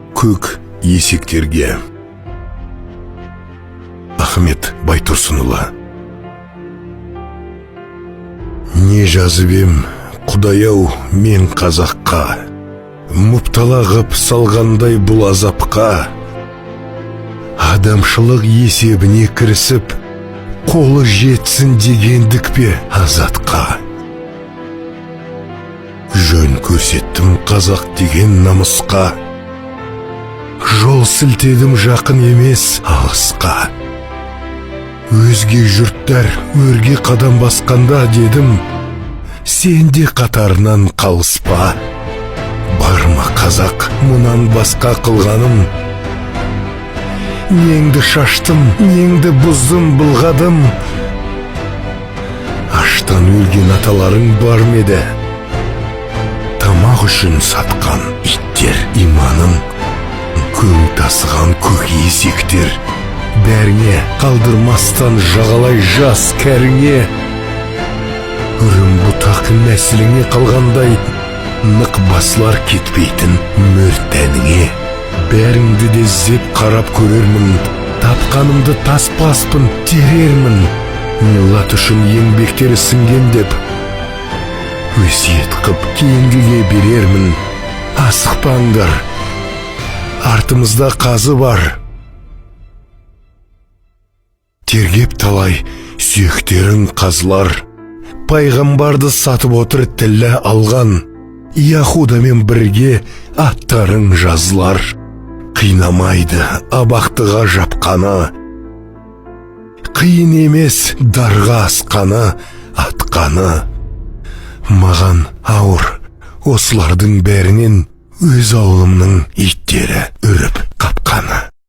көк есектерге. Ахмет Байтұрсынұлы. Не жазып ем, Құдай-ау, мен қазаққа, мұптала ғып салғандай бұл азапқа. Адамшылық есебіне кірісіп, қолы жетсін дегендік пе азатқа. Жөн көрсеттім қазақ деген намысқа, жол сілтедім жақын емес алысқа. Өзге жұрттар өрге қадам басқанда дедім, сен де қатарынан қалыспа. Барма қазақ мұнан басқа қылғаным, неңді шаштым, неңді бұздым, былғадым. Аштан өлген аталарың бар меді, тамақ үшін сатқан иттер иманын. Көң тасыған көк есектер, бәріңе қалдырмастан жағалай жас кәріңе. Үрім бұтақ нәсіліңе қалғандай, нық басылар кетпейтін мөр тәніңе. Бәріңді де зеп қарап көрермін, тапқанымды таспаспын терермін. Миллат үшін еңбектері сіңген деп өсиет қып кейінгіге берермін. Асықпаңдар, артымызда қазы бар. Тергеп талай сүйектерін қазылар, пайғамбарды сатып отыр тілі алған. Яхудамен бірге аттарың жазылар. Қинамайды абақтыға жапқаны, қиын емес дарға асқаны, атқаны. Маған ауыр осылардың бәрінен өз ауылымның иттері.